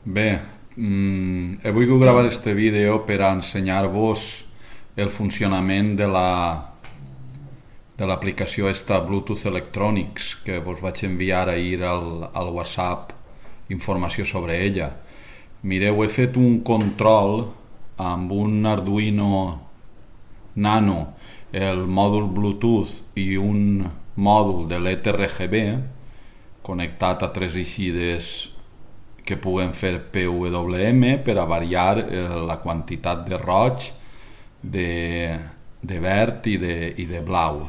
Bé, he volgut gravar este vídeo per a ensenyar-vos el funcionament de l'aplicació esta Bluetooth Electronics que vos vaig enviar ahir al WhatsApp informació sobre ella. Mireu, he fet un control amb un Arduino Nano, el mòdul Bluetooth i un mòdul de LED RGB connectat a tres eixides que puguen fer PWM per a variar la quantitat de roig, de verd i de blau.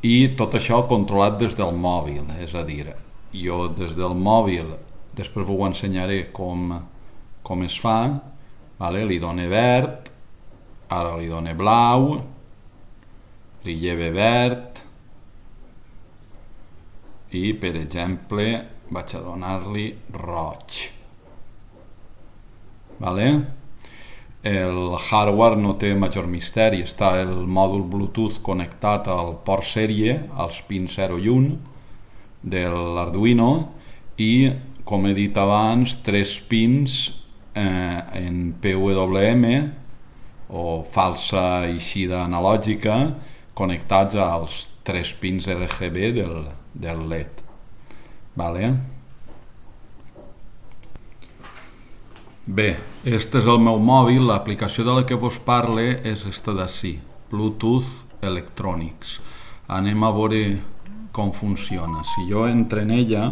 I tot això controlat des del mòbil, és a dir, jo des del mòbil, després vos ensenyaré com es fa, vale? Li done verd, ara li done blau, li lleve verd i, per exemple, vaig a donar-li roig. Vale? El hardware no té major misteri, està el mòdul Bluetooth connectat al port sèrie, als pins 0 i 1 de l'Arduino i, com he dit abans, tres pins en PWM o falsa eixida analògica connectats als tres pins RGB del LED. Vale. Bé, este és el meu mòbil, l'aplicació de la que vos parle és esta d'ací, Bluetooth Electronics. Anem a veure com funciona. Si jo entro en ella,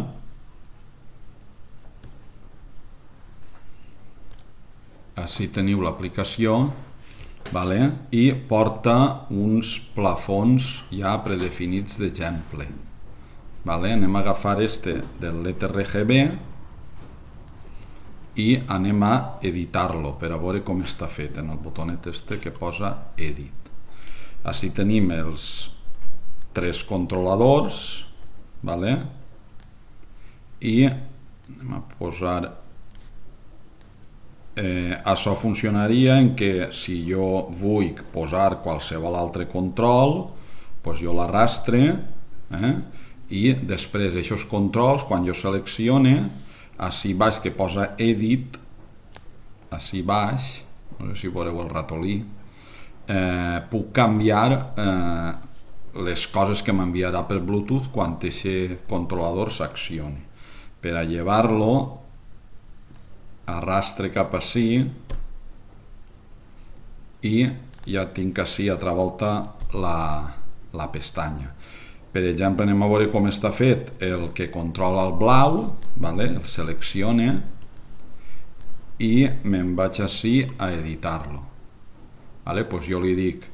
així teniu l'aplicació, vale? I porta uns plafons ja predefinits d'exemple. Vale? Anem a agafar este del LED RGB i anem a editar-lo per a veure com està fet en el botonet este que posa Edit. Així tenim els tres controladors, vale? I anem a posar això funcionaria en que si jo vull posar qualsevol altre control, doncs jo l'arrastre i després aquests controls, quan jo seleccione, així baix que posa Edit, així baix, no sé si veureu el ratolí, puc canviar les coses que m'enviarà per Bluetooth quan aquest controlador s'accioni. Per a llevar-lo, arrastre cap ací i ja tinc ací altra volta la pestanya. Per exemple, anem a veure com està fet el que controla el blau, vale? El seleccione i me'n vaig ací a editar-lo. Vale? Pues jo li dic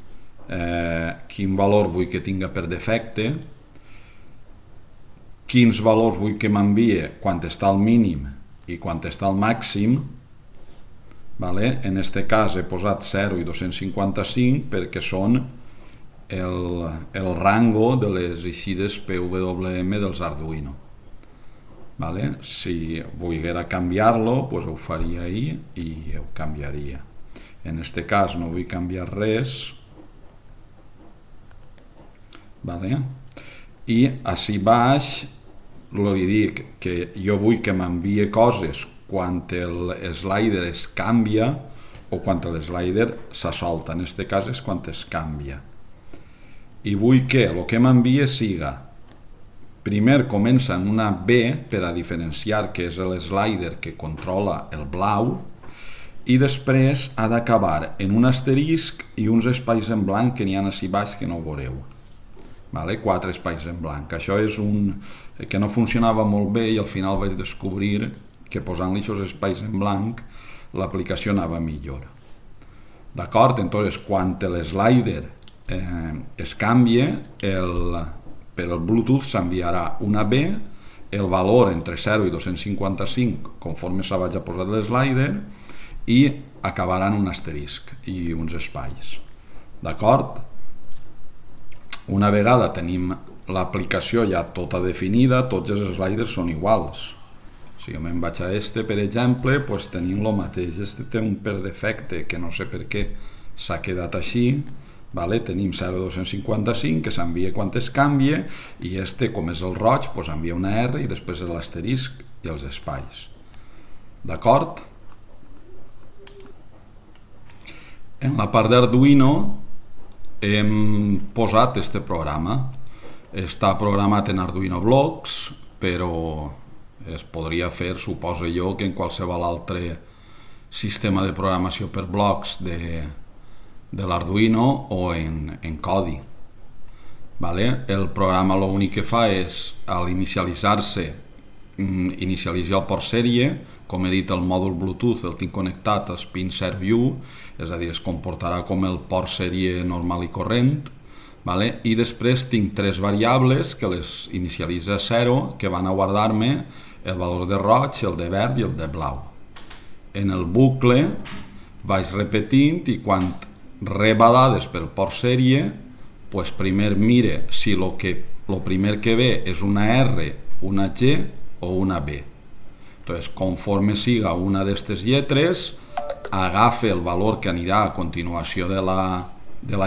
quin valor vull que tinga per defecte, quins valors vull que m'envie quan està al mínim i quan està al màxim. Vale? En este cas he posat 0 i 255 perquè són el rango de les eixides PWM dels Arduino. Vale? Si volguera canviar-lo, pues ho faria ahí i ho canviaria. En este cas no vull canviar res. Vale? I així baix li dic que jo vull que m'envie coses quan el slider es canvia o quan el slider s'assolta. En este cas és quan es canvia. I vull que el que m'envie siga, primer comença en una B per a diferenciar que és el slider que controla el blau i després ha d'acabar en un asterisc i uns espais en blanc que n'hi ha així baix que no ho veureu. Vale? 4 espais en blanc. Això és un que no funcionava molt bé i al final vaig descobrir que posant-li aquests espais en blanc l'aplicació anava millor. D'acord? Entonces, quan l'slider es canvia, per el Bluetooth s'enviarà una B, el valor entre 0 i 255 conforme se vaig a posar el slider i acabarà en un asterisc i uns espais. D'acord? Una vegada tenim l'aplicació ja tota definida, tots els sliders són iguals. Si jo me'n vaig a este, per exemple, doncs tenim el mateix. Este té un per defecte que no sé per què s'ha quedat així. Vale? Tenim 0,255 que s'envia quan es canvia i este, com és el roig, envia una R i després l'asterisc i els espais. D'acord? En la part d'Arduino hem posat este programa. Està programat en Arduino Blocks, però es podria fer, suposo jo, que en qualsevol altre sistema de programació per blocs de l'Arduino o en codi. Vale? El programa l'únic que fa és, a l'inicialitzar-se, inicialitzar el port sèrie. Com he dit, el mòdul Bluetooth el tinc connectat al pin ServView, és a dir, es comportarà com el port sèrie normal i corrent. Vale? I després tinc 3 variables que les inicialitza a 0, que van a guardar-me el valor de roig, el de verd i el de blau. En el bucle vaig repetint i quan reba dades pel port sèrie, pues primer mire si lo primer que ve és una R, una G o una B. Entonces, conforme siga una d'aquestes lletres, agafa el valor que anirà a continuació de la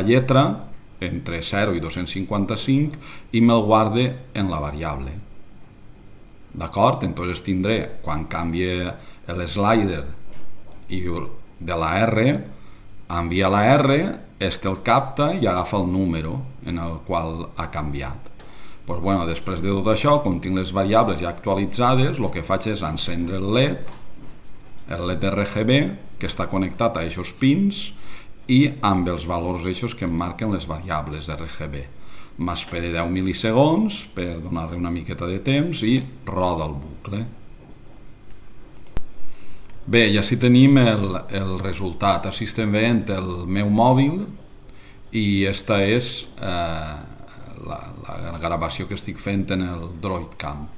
lletra, entre 0 i 255, i me'l guarde en la variable. D'acord? Entonces tindré, quan canvie l'slider de la R, envia la R, este el capta i agafa el número en el qual ha canviat. Pues bueno, després de tot això, com tinc les variables ja actualitzades, el que faig és encendre el LED RGB, que està connectat a aquests pins, i amb els valors eixos que em marquen les variables RGB. M'espere 10 mil·lisegons per donar-li una miqueta de temps i roda el bucle. Bé, ja sí tenim el resultat. Així estem veient el meu mòbil i esta és la gravació que estic fent en el DroidCam.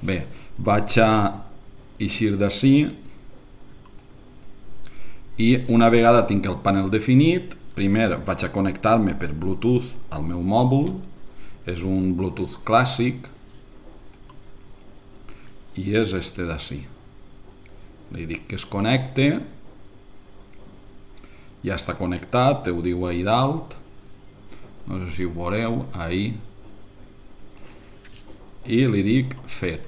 Bé, vaig a eixir d'ací i una vegada tinc el panel definit, primer vaig a connectar-me per Bluetooth al meu mòbil. És un Bluetooth clàssic i és este d'ací. Li dic que es connecte, ja està connectat, ho diu ahí dalt, no sé si ho veureu, ahí, i li dic fet.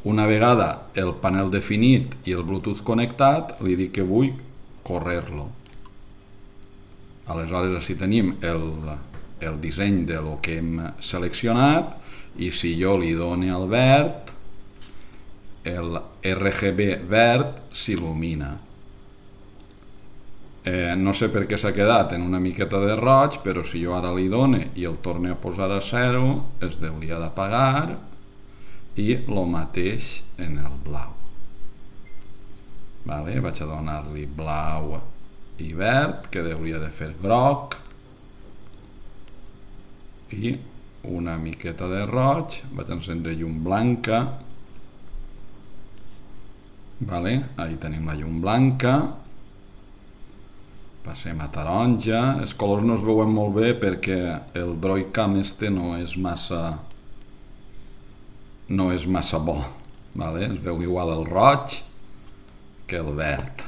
Una vegada el panel definit i el Bluetooth connectat, li dic que vull córrer-lo. Aleshores, així tenim el disseny de lo que hem seleccionat, i si jo li dono el verd, el RGB verd s'il·lumina. No sé per què s'ha quedat en una miqueta de roig, però si jo ara li dono i el torno a posar a 0, es hauria d'apagar, i el mateix en el blau. Vale? Vaig a donar-li blau i verd, que hauria de fer groc, i una miqueta de roig, vaig encendre llum blanca. Vale? Ahí tenim la llum blanca. Passem a taronja. Els colors no es veuen molt bé perquè el DroidCam este no és massa bo. Vale? Es veu igual el roig que el verd.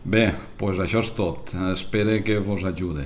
Bé, doncs això és tot. Espero que vos ajude.